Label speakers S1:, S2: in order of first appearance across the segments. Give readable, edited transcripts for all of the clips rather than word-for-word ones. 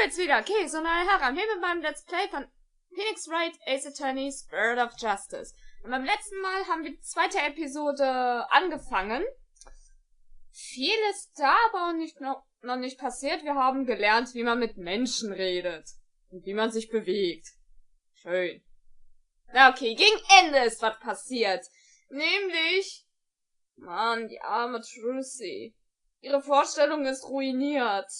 S1: bin's wieder. Okay, so meine Herren, hier mit meinem Let's Play von Wright, Ace Attorney, Spirit of Justice. Und beim letzten Mal haben wir die zweite Episode angefangen. Viel ist da aber noch nicht passiert. Wir haben gelernt, wie man mit Menschen redet. Und wie man sich bewegt. Schön. Na okay, gegen Ende ist was passiert. Nämlich... Mann, die arme Trucy. Ihre Vorstellung ist ruiniert.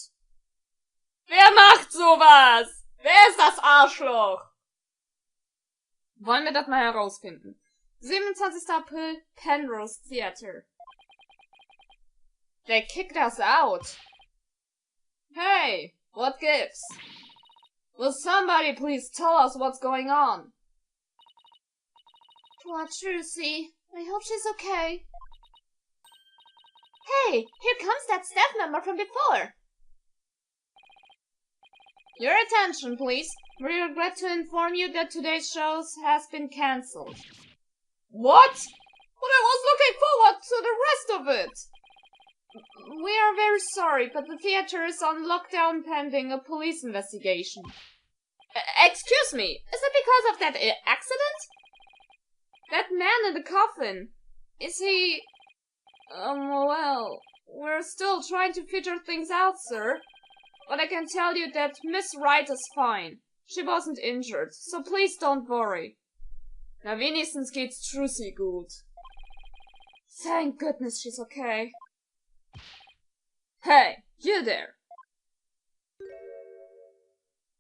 S1: Wer macht sowas? Wer ist das Arschloch? Wollen wir das mal herausfinden. 27. April, Penrose Theater. They kicked us out. Hey, what gives? Will somebody please tell us what's going on? Poor Trucy. I hope she's okay. Hey, here comes that staff member from before. Your attention, please. We regret to inform you that today's show has been cancelled. What? But I was looking forward to the rest of it. We are very sorry, but the theater is on lockdown pending a police investigation. Excuse me, is it because of that accident? That man in the coffin, is he... well, we're still trying to figure things out, sir. But I can tell you that Miss Wright is fine. She wasn't injured, so please don't worry. Na, wenigstens geht's Trucy gut. Thank goodness she's okay. Hey, you there.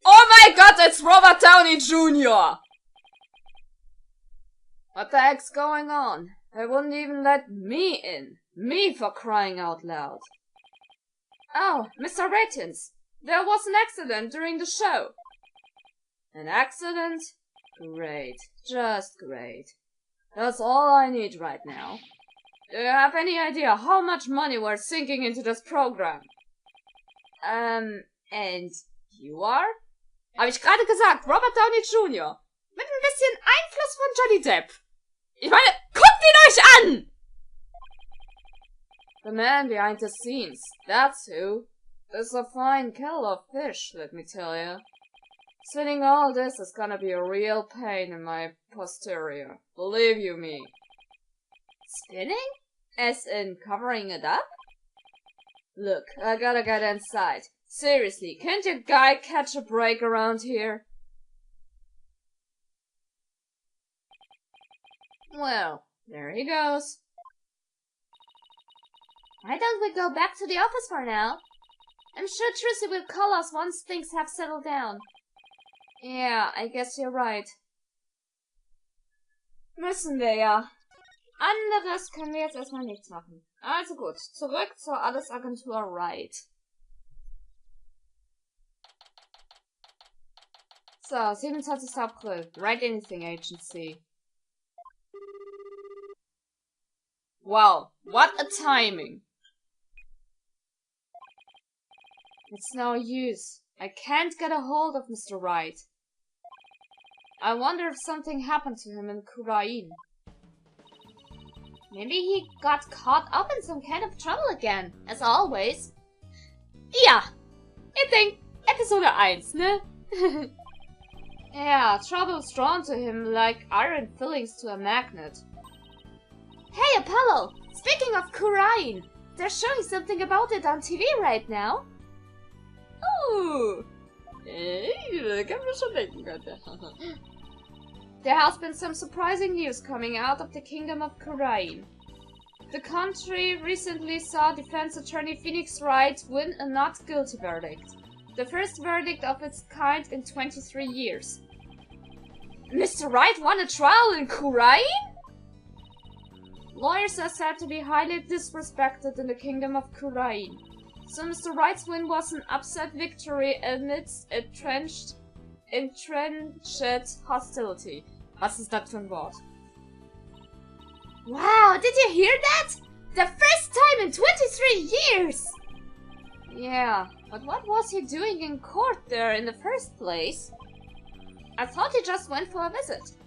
S1: Oh my god, it's Robert Downey Jr.! What the heck's going on? They wouldn't even let me in. Me for crying out loud. Oh, Mr. Ratins, there was an accident during the show. An accident? Great. Just great. That's all I need right now. Do you have any idea how much money we're sinking into this program? And you are? Hab ich gerade gesagt, Robert Downey Jr. Mit ein bisschen Einfluss von Johnny Depp. Ich meine, guckt ihn euch an! The man behind the scenes, that's who. Is a fine kettle of fish, let me tell you. Spinning all this is gonna be a real pain in my posterior. Believe you me. Spinning? As in covering it up? Look, I gotta get inside. Seriously, can't your guy catch a break around here? Well, there he goes. Why don't we go back to the office for now? I'm sure Trucy will call us once things have settled down. Yeah, I guess you're right. Müssen wir ja. Anderes können wir jetzt erstmal nichts machen. Also gut, zurück zur Altersagentur Wright. So, 27. April. Write Anything Agency. Wow, what a timing. It's no use. I can't get a hold of Mr. Wright. I wonder if something happened to him in Kurain. Maybe he got caught up in some kind of trouble again, as always. Ja, ich denk, Episode 1, ne? Yeah, trouble's drawn to him like iron fillings to a magnet. Hey, Apollo! Speaking of Kurain, they're showing something about it on TV right now. Oh! Kann man schon denken, Gott. There has been some surprising news coming out of the Kingdom of Kurain. The country recently saw defense attorney Phoenix Wright win a not guilty verdict. The first verdict of its kind in 23 years. Mr. Wright won a trial in Kurain? Lawyers are said to be highly disrespected in the Kingdom of Kurain. So Mr. Wright's win was an upset victory amidst entrenched hostility. Was ist das für ein Wort? Wow, did you hear that? The first time in 23 years! Yeah, but what was he doing in court there in the first place? I thought he just went for a visit.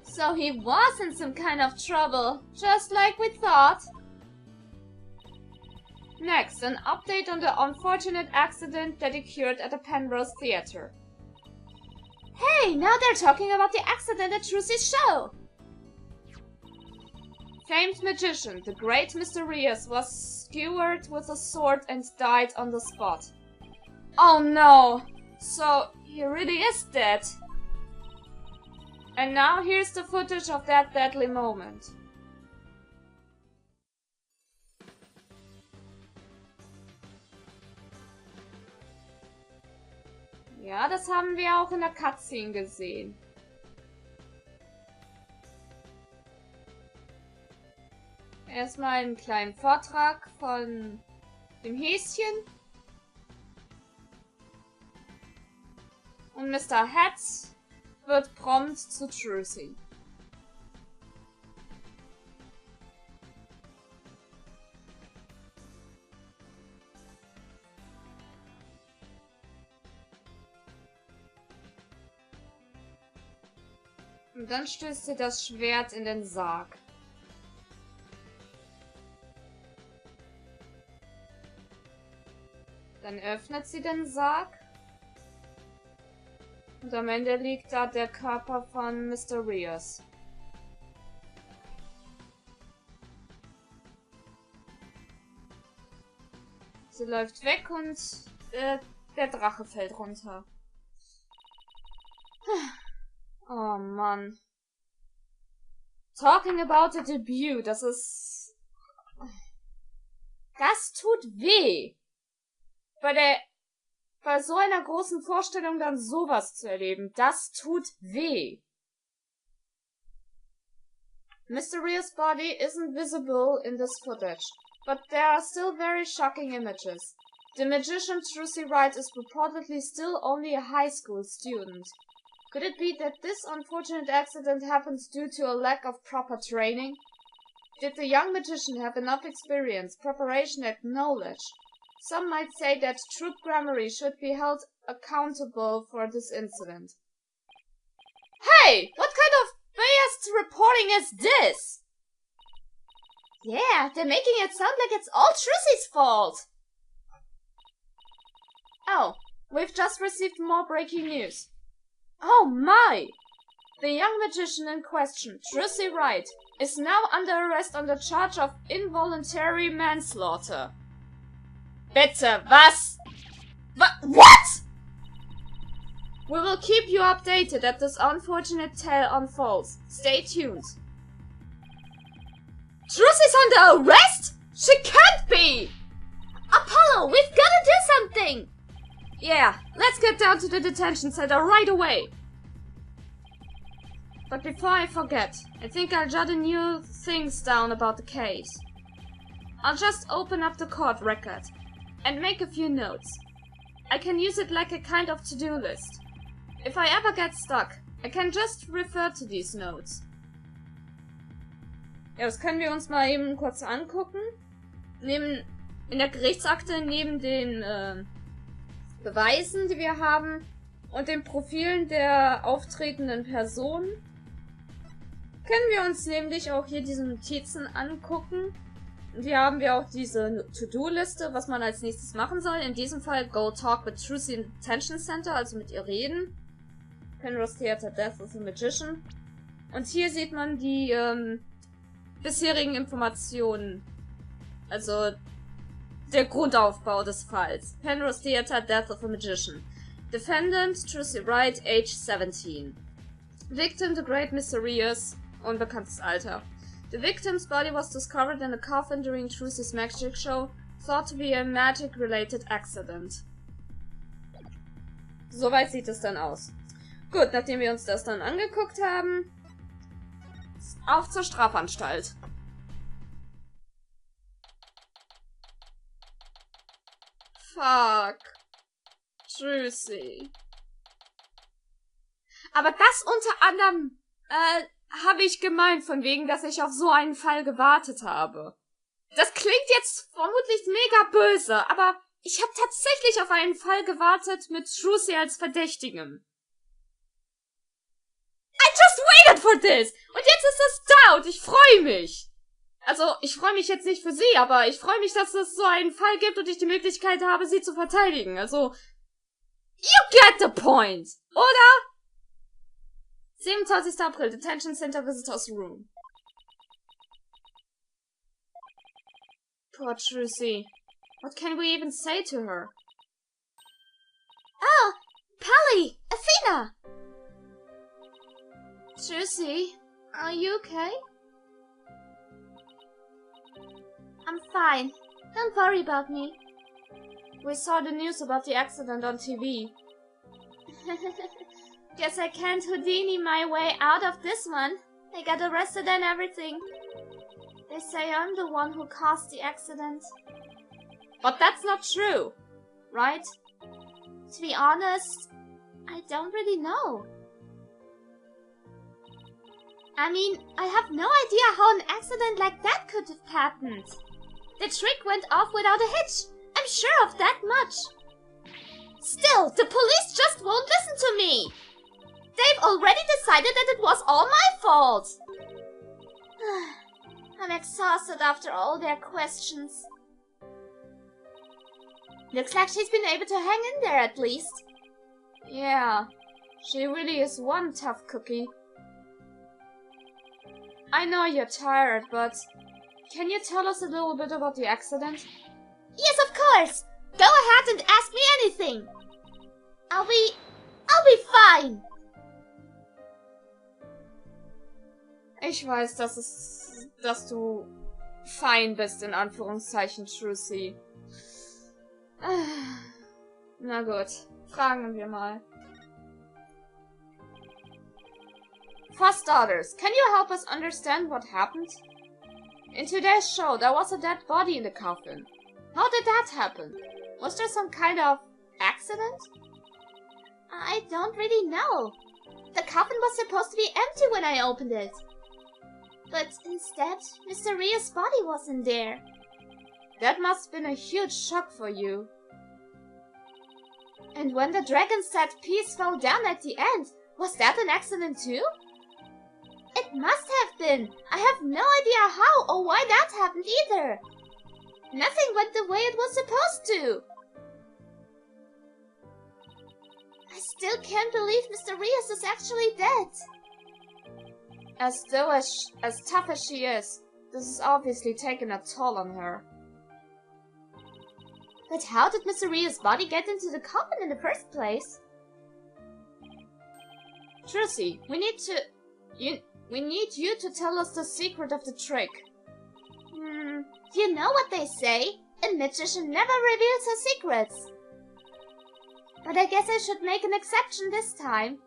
S1: So he was in some kind of trouble, just like we thought. Next, an update on the unfortunate accident that occurred at the Penrose Theatre. Hey, now they're talking about the accident at Trucy's show! Famed magician, the great Mysterious, was skewered with a sword and died on the spot. Oh no! So, he really is dead. And now here's the footage of that deadly moment. Ja, das haben wir auch in der Cutscene gesehen. Erstmal einen kleinen Vortrag von dem Häschen. Und Mr. Hatz wird prompt zu Trucy. Und dann stößt sie das Schwert in den Sarg. Dann öffnet sie den Sarg. Und am Ende liegt da der Körper von Mysterious. Sie läuft weg und der Drache fällt runter. Oh Mann. Talking about a debut, das tut weh. Bei so einer großen Vorstellung dann sowas zu erleben, das tut weh. Mysterious body isn't visible in this footage, but there are still very shocking images. The magician Trucy Wright is reportedly still only a high school student. Could it be that this unfortunate accident happens due to a lack of proper training? Did the young magician have enough experience, preparation, and knowledge? Some might say that Troop Grammary should be held accountable for this incident. Hey! What kind of biased reporting is this? Yeah, they're making it sound like it's all Trucy's fault! Oh, we've just received more breaking news. Oh my! The young magician in question, Trucy Wright, is now under arrest on the charge of involuntary manslaughter. Bitte, was? What? We will keep you updated as this unfortunate tale unfolds. Stay tuned. Trucy's under arrest? She can't be! Apollo, we've gotta do something! Yeah, let's get down to the detention center right away. But before I forget, I think I'll jot a few things down about the case. I'll just open up the court record and make a few notes. I can use it like a kind of to-do list. If I ever get stuck, I can just refer to these notes. Ja, das können wir uns mal eben kurz angucken. In der Gerichtsakte neben den Beweisen, die wir haben, und den Profilen der auftretenden Personen, können wir uns nämlich auch hier diese Notizen angucken. Und hier haben wir auch diese To-Do-Liste, was man als nächstes machen soll. In diesem Fall Go Talk with Trucy in Detention Center, also mit ihr reden. Penrose Theater Death of a Magician. Und hier sieht man die bisherigen Informationen. Also der Grundaufbau des Falls. Penrose Theater Death of a Magician. Defendant Trucy Wright, age 17. Victim the Great Mysterious, unbekanntes Alter. The victim's body was discovered in a coffin during Trucy's magic show, thought to be a magic-related accident. Soweit sieht es dann aus. Gut, nachdem wir uns das dann angeguckt haben, auf zur Strafanstalt. Fuck. Trucy. Aber das unter anderem, habe ich gemeint, von wegen, dass ich auf so einen Fall gewartet habe. Das klingt jetzt vermutlich mega böse, aber ich habe tatsächlich auf einen Fall gewartet mit Trucy als Verdächtigem. I just waited for this! Und jetzt ist es da und ich freue mich! Also, ich freue mich jetzt nicht für sie, aber ich freue mich, dass es so einen Fall gibt und ich die Möglichkeit habe, sie zu verteidigen. Also, you get the point, oder? 27. April, Detention Center Visitors Room. Poor Trucy. What can we even say to her?
S2: Oh, Polly! Athena!
S1: Trucy, are you okay?
S2: I'm fine. Don't worry about me.
S1: We saw the news about the accident on TV.
S2: Guess I can't Houdini my way out of this one. I got arrested and everything. They say I'm the one who caused the accident.
S1: But that's not true, right?
S2: To be honest, I don't really know. I mean, I have no idea how an accident like that could have happened. The trick went off without a hitch. I'm sure of that much. Still, the police just won't listen to me. They've already decided that it was all my fault. I'm exhausted after all their questions. Looks like she's been able to hang in there at least.
S1: Yeah, she really is one tough cookie. I know you're tired, but can you tell us a little bit about the accident?
S2: Yes, of course. Go ahead and ask me anything. I'll be fine.
S1: Ich weiß, dass du fein bist, in Anführungszeichen, Trucy. Na gut, fragen wir mal. For starters, can you help us understand what happened? In today's show, there was a dead body in the coffin. How did that happen? Was there some kind of accident?
S2: I don't really know. The coffin was supposed to be empty when I opened it. But instead, Mr. Ria's body wasn't there.
S1: That must have been a huge shock for you.
S2: And when the dragon's set piece fell down at the end, was that an accident too? It must have been. I have no idea how or why that happened either. Nothing went the way it was supposed to. I still can't believe Mr. Rias is actually dead.
S1: As tough as she is, this has obviously taken a toll on her.
S2: But how did Mr. Ria's body get into the coffin in the first place?
S1: Trucy, we need you to tell us the secret of the trick.
S2: You know what they say? A magician never reveals her secrets. But I guess I should make an exception this time.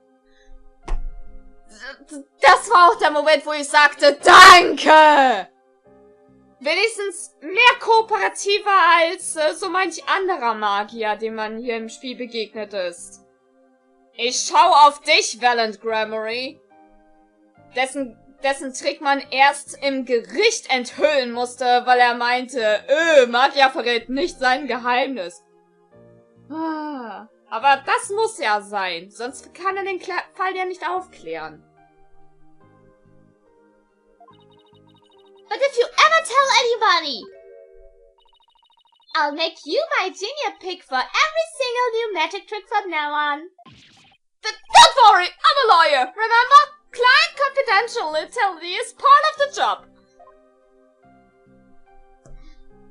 S1: Das war auch der Moment, wo ich sagte, danke! Wenigstens mehr kooperativer als so manch anderer Magier, dem man hier im Spiel begegnet ist. Ich schau auf dich, Valiant Gramarye. Dessen Trick man erst im Gericht enthüllen musste, weil er meinte, Magier verrät nicht sein Geheimnis. Aber das muss ja sein, sonst kann er den Fall ja nicht aufklären.
S2: But if you ever tell anybody, I'll make you my junior pick for every single new magic trick from now on.
S1: Don't worry, I'm a lawyer, remember? Client confidentiality is part of the job.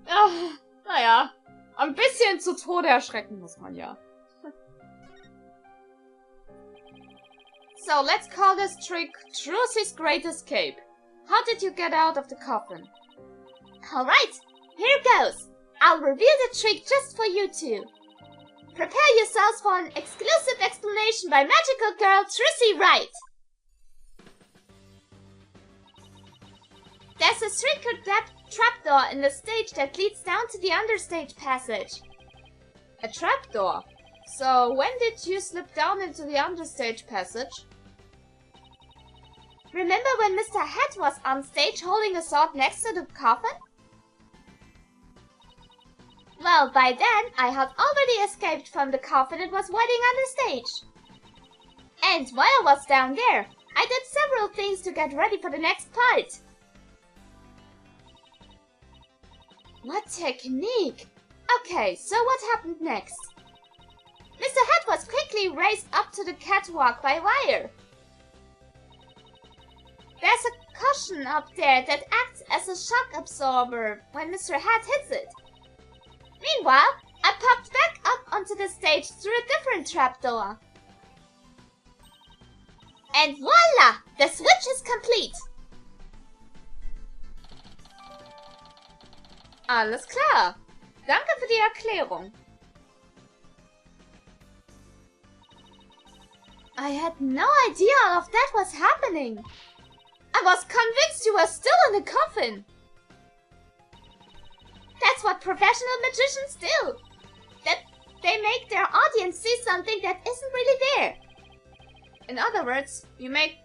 S1: Ach, naja, ein bisschen zu Tode erschrecken muss man ja. So, let's call this trick Trucy's Great Escape. How did you get out of the coffin?
S2: Alright, here goes. I'll reveal the trick just for you two. Prepare yourselves for an exclusive explanation by magical girl Trucy Wright. There's a secret trapdoor in the stage that leads down to the understage passage.
S1: A trapdoor? So, when did you slip down into the understage passage?
S2: Remember when Mr. Head was on stage holding a sword next to the coffin? Well, by then, I had already escaped from the coffin and was waiting on the stage. And while I was down there, I did several things to get ready for the next part. What technique! Okay, so what happened next? Mr. Head was quickly raised up to the catwalk by wire. There's a cushion up there that acts as a shock absorber when Mr. Head hits it. Meanwhile, I popped back up onto the stage through a different trapdoor. And voila! The switch is complete!
S1: Alles klar. Danke für die Erklärung.
S2: I had no idea all of that was happening. I was convinced you were still in the coffin. That's what professional magicians do. That they make their audience see something that isn't really there.
S1: In other words, you make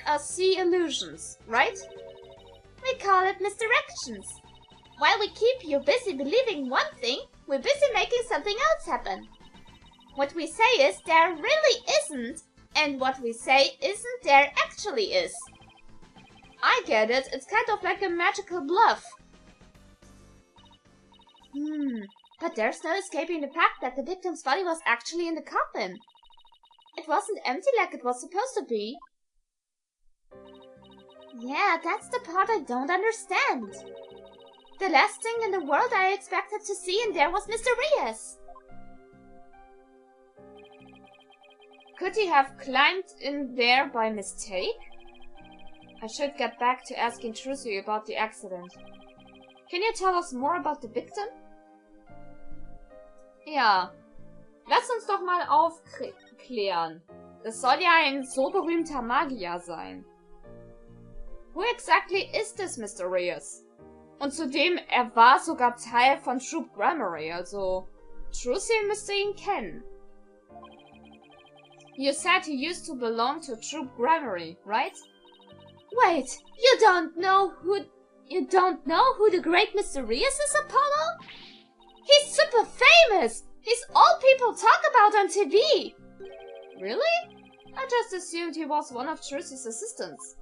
S1: us see illusions, right?
S2: We call it misdirections. While we keep you busy believing one thing, we're busy making something else happen. What we say is there really isn't, and what we say isn't there actually is.
S1: I get it, it's kind of like a magical bluff.
S2: But there's no escaping the fact that the victim's body was actually in the coffin. It wasn't empty like it was supposed to be. Yeah, that's the part I don't understand. The last thing in the world I expected to see in there was Mr. Reyes.
S1: Could he have climbed in there by mistake? I should get back to asking Trucy about the accident. Can you tell us more about the victim? Ja, lass uns doch mal aufklären. Das soll ja ein so berühmter Magier sein. Who exactly is this Mr. Reyes? Und zudem, war sogar Teil von Troop Grammary, also Trucy müsste ihn kennen. You said he used to belong to Troop Grammary, right?
S2: Wait, you don't know who the great Mr. Reyes is, Apollo? He's super famous! He's all people talk about on TV!
S1: Really? I just assumed he was one of Trucy's assistants.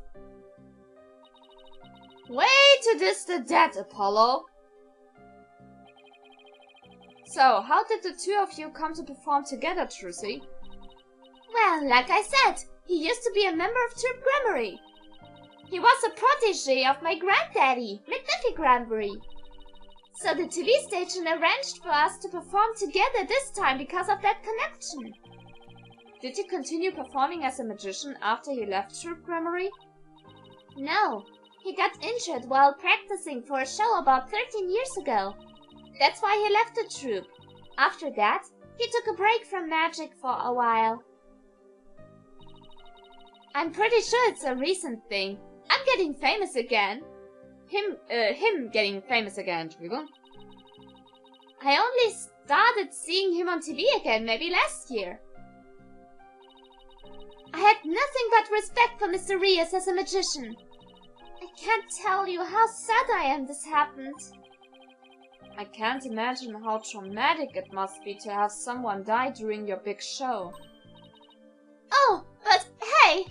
S1: Way to diss the dead, Apollo! So, how did the two of you come to perform together, Trucy?
S2: Well, like I said, he used to be a member of Troop Grammary. He was a protege of my granddaddy, McDuffie Granbury. So the TV station arranged for us to perform together this time because of that connection.
S1: Did you continue performing as a magician after you left Troop Grammary?
S2: No, he got injured while practicing for a show about 13 years ago. That's why he left the troupe. After that, he took a break from magic for a while. I'm pretty sure it's a recent thing. I'm getting famous again.
S1: Him getting famous again, Entschuldigung.
S2: I only started seeing him on TV again maybe last year. I had nothing but respect for Mr. Reyes as a magician. I can't tell you how sad I am this happened.
S1: I can't imagine how traumatic it must be to have someone die during your big show.
S2: Oh, but hey!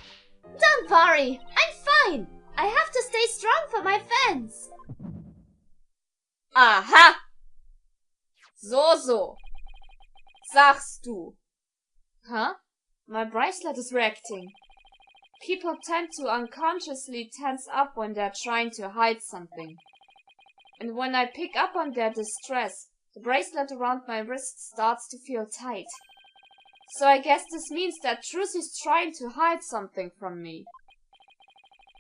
S2: Don't worry, I'm fine! I have to stay strong for my fans!
S1: Aha! So. Sagst du. Huh? My bracelet is reacting. People tend to unconsciously tense up when they're trying to hide something. And when I pick up on their distress, the bracelet around my wrist starts to feel tight. So I guess this means that Trucy is trying to hide something from me.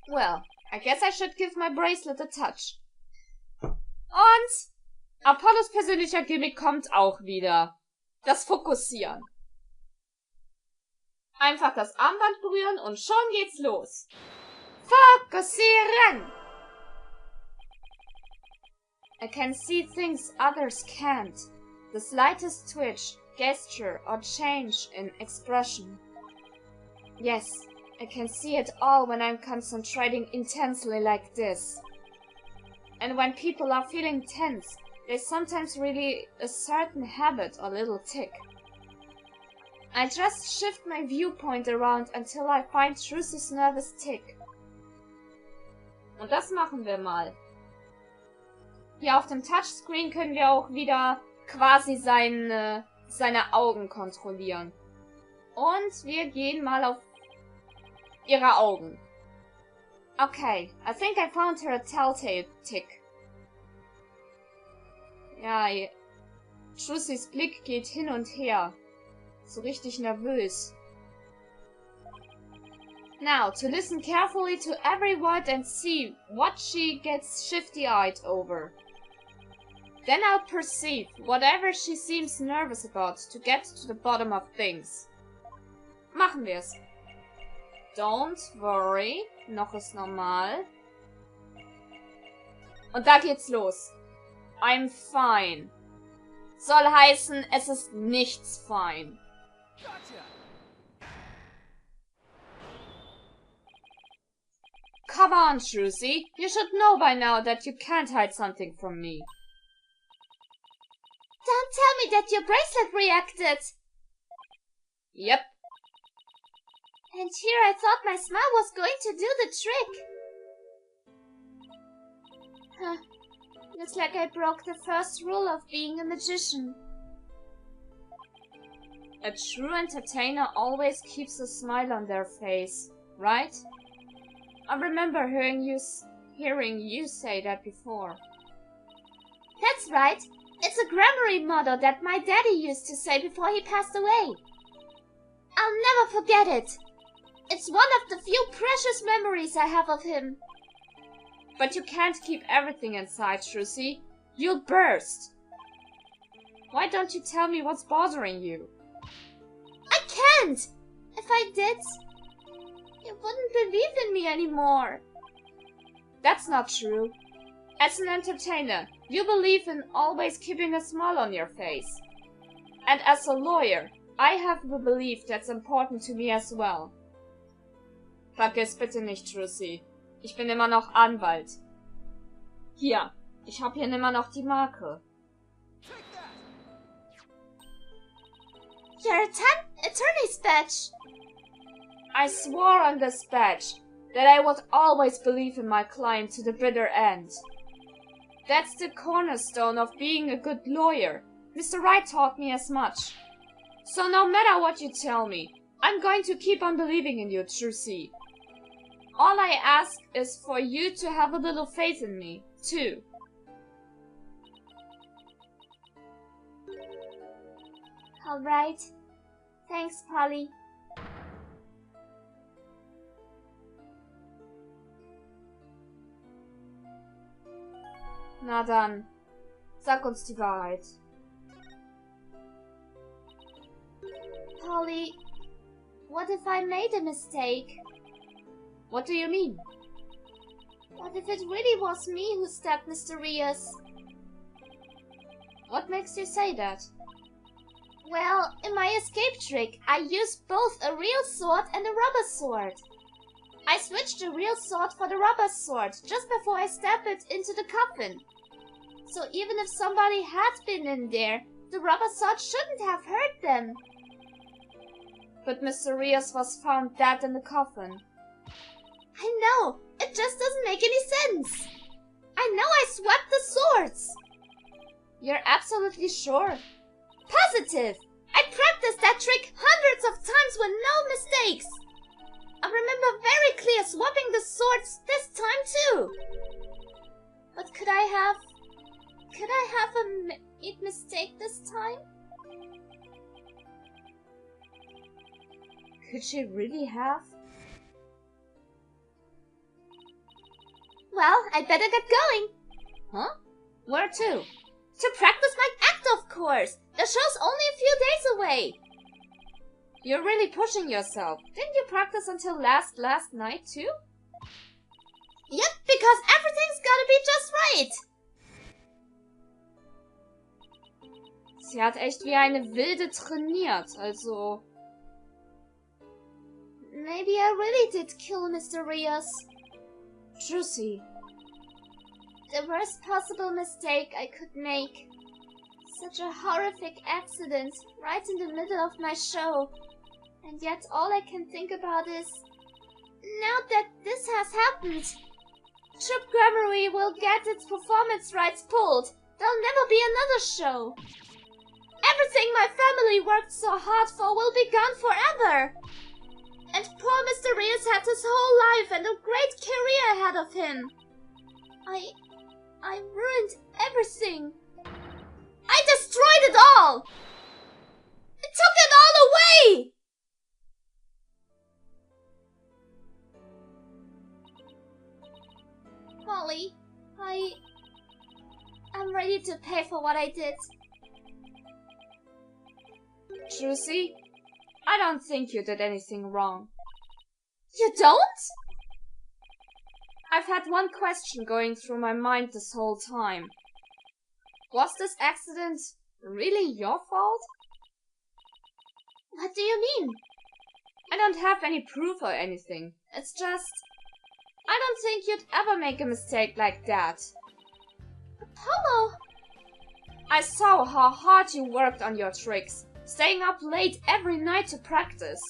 S1: Well, I guess I should give my bracelet a touch. Und Apollos persönlicher Gimmick kommt auch wieder. Das Fokussieren. Einfach das Armband berühren und schon geht's los. Fokussieren! I can see things others can't. The slightest twitch, gesture, or change in expression. Yes, I can see it all when I'm concentrating intensely like this. And when people are feeling tense, they sometimes really a certain habit or little tick. I just shift my viewpoint around until I find Trucy's nervous tick. Und das machen wir mal. Hier auf dem Touchscreen können wir auch wieder quasi seine Augen kontrollieren. Und wir gehen mal auf ihre Augen. Okay, I think I found her a telltale tick. Ja, Trucys Blick geht hin und her. So richtig nervös. Now, to listen carefully to every word and see what she gets shifty-eyed over. Then I'll perceive whatever she seems nervous about to get to the bottom of things. Machen wir's. Don't worry. Noch ist normal. Und da geht's los. I'm fine. Soll heißen, es ist nichts fein. Come on, Trucy. You should know by now that you can't hide something from me.
S2: Don't tell me that your bracelet reacted!
S1: Yep.
S2: And here I thought my smile was going to do the trick. Huh. Looks like I broke the first rule of being a magician.
S1: A true entertainer always keeps a smile on their face, right? I remember hearing you say that before.
S2: That's right. It's a grammar motto that my daddy used to say before he passed away. I'll never forget it. It's one of the few precious memories I have of him.
S1: But you can't keep everything inside, Trucy. You'll burst. Why don't you tell me what's bothering you?
S2: I can't! If I did, you wouldn't believe in me anymore.
S1: That's not true. As an entertainer, you believe in always keeping a smile on your face. And as a lawyer, I have the belief that's important to me as well. Vergiss bitte nicht, Trucy. Ich bin immer noch Anwalt. Hier, ich hab hier immer noch die Marke.
S2: Your attorney's badge.
S1: I swore on this badge that I would always believe in my client to the bitter end. That's the cornerstone of being a good lawyer. Mr. Wright taught me as much. So no matter what you tell me, I'm going to keep on believing in you, Trucy. All I ask is for you to have a little faith in me, too.
S2: All right. Thanks, Polly.
S1: Na dann, sag uns die Wahrheit.
S2: Polly, what if I made a mistake?
S1: What do you mean?
S2: What if it really was me who stabbed Mr. Rios?
S1: What makes you say that?
S2: Well, in my escape trick, I used both a real sword and a rubber sword. I switched the real sword for the rubber sword just before I stabbed it into the coffin. So even if somebody had been in there, the rubber sword shouldn't have hurt them.
S1: But Mr. Rios was found dead in the coffin.
S2: I know, it just doesn't make any sense. I know I swapped the swords.
S1: You're absolutely sure?
S2: Positive! I practiced that trick hundreds of times with no mistakes. I remember very clear swapping the swords this time too. But could I have made a mistake this time?
S1: Could she really have?
S2: Well, I'd better get going.
S1: Huh? Where to?
S2: To practice my act, of course. The show's only a few days away.
S1: You're really pushing yourself. Didn't you practice until last night too?
S2: Yep, because everything's gotta be just right.
S1: Sie hat echt wie eine Wilde trainiert, also...
S2: Maybe I really did kill Mr. Rios.
S1: Trucy.
S2: The worst possible mistake I could make. Such a horrific accident right in the middle of my show. And yet all I can think about is... Now that this has happened, Trip Grammary will get its performance rights pulled. There'll never be another show. Everything my family worked so hard for will be gone forever. And poor Mr. Rios had his whole life and a great career ahead of him. I ruined everything. I destroyed it all! I took it all away! Polly, I'm ready to pay for what I did.
S1: Trucy, I don't think you did anything wrong.
S2: You don't?
S1: I've had one question going through my mind this whole time. Was this accident really your fault?
S2: What do you mean?
S1: I don't have any proof or anything. It's just, I don't think you'd ever make a mistake like that.
S2: Apollo!
S1: I saw how hard you worked on your tricks, staying up late every night to practice.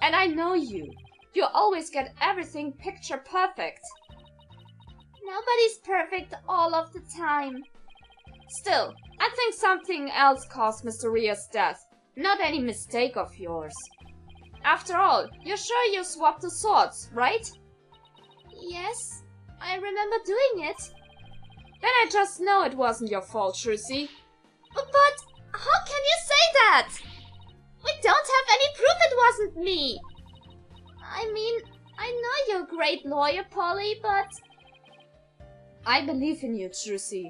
S1: And I know you. You always get everything picture perfect.
S2: Nobody's perfect all of the time.
S1: Still, I think something else caused Mr. Rios' death, not any mistake of yours. After all, you're sure you swapped the swords, right?
S2: Yes, I remember doing it.
S1: Then I just know it wasn't your fault, Trucy.
S2: But how can you say that? We don't have any proof it wasn't me. I mean, I know you're a great lawyer, Polly, but...
S1: I believe in you, Trucy.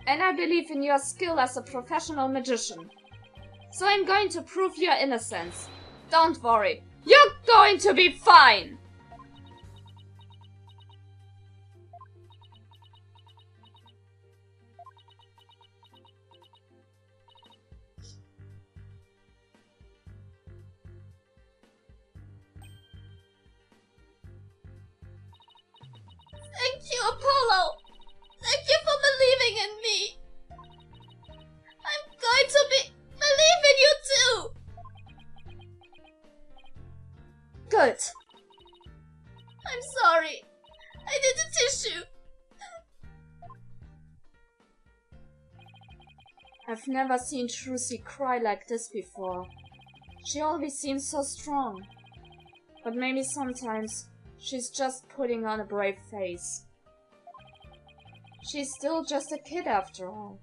S1: And I believe in your skill as a professional magician. So I'm going to prove your innocence. Don't worry, you're going to be fine!
S2: Thank you, Apollo! Thank you for believing in me! I'm going to believe in you too!
S1: Good.
S2: I'm sorry. I did a tissue.
S1: I've never seen Trucy cry like this before. She always seems so strong. But maybe sometimes she's just putting on a brave face. She's still just a kid after all.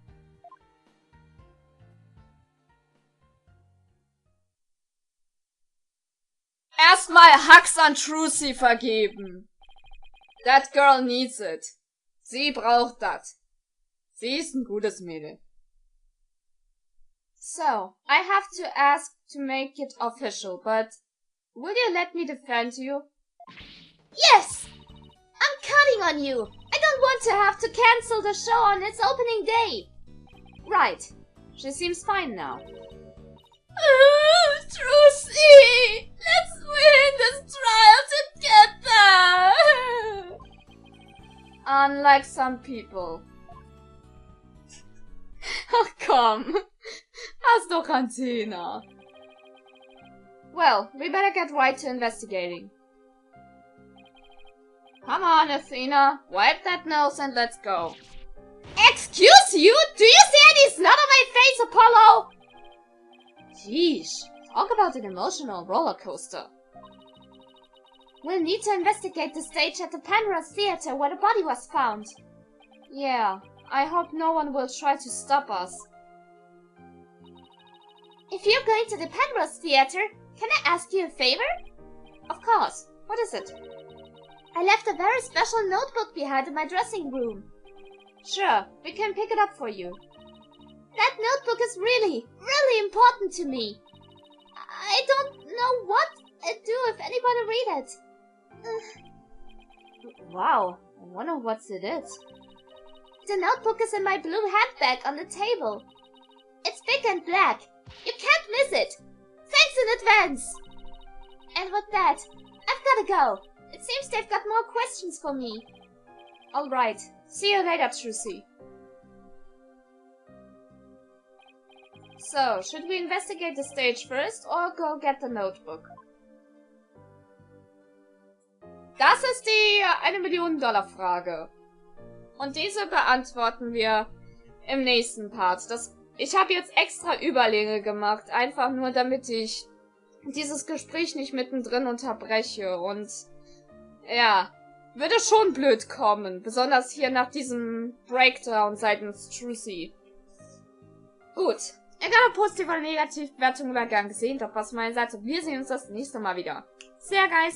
S1: Erstmal Hacks an Trucy vergeben. That girl needs it. Sie braucht das. Sie ist ein gutes Mädel. So, I have to ask to make it official, but will you let me defend you?
S2: Yes! I'm counting on you! I don't want to have to cancel the show on its opening day!
S1: Right. She seems fine now.
S2: Trucy! Let's win this trial together!
S1: Unlike some people. Ach komm, hast doch Athena. Well, we better get right to investigating. Come on, Athena, wipe that nose and let's go.
S2: Excuse you? Do you see any snot on my face, Apollo?
S1: Jeez, talk about an emotional roller coaster.
S2: We'll need to investigate the stage at the Penrose Theater where the body was found.
S1: Yeah, I hope no one will try to stop us.
S2: If you're going to the Penrose Theater, can I ask you a favor?
S1: Of course. What is it?
S2: I left a very special notebook behind in my dressing room.
S1: Sure, we can pick it up for you.
S2: That notebook is really, really important to me. I don't know what I'd do if anybody read it.
S1: Wow, I wonder what it is.
S2: The notebook is in my blue handbag on the table. It's big and black. You can't miss it. Thanks in advance. And with that, I've gotta go. It seems they've got more questions for me.
S1: Alright, see you later, Trucy. So, should we investigate the stage first or go get the notebook? Das ist die 1-Million-Dollar-Frage. Und diese beantworten wir im nächsten Part. Ich habe jetzt extra Überlänge gemacht, einfach nur damit ich dieses Gespräch nicht mittendrin unterbreche. Und ja, würde schon blöd kommen. Besonders hier nach diesem Breakdown seitens Trucy. Gut. Egal ob positiv oder negativ, Bewertung oder gern gesehen, doch was meine Seite. Wir sehen uns das nächste Mal wieder. Sehr geil.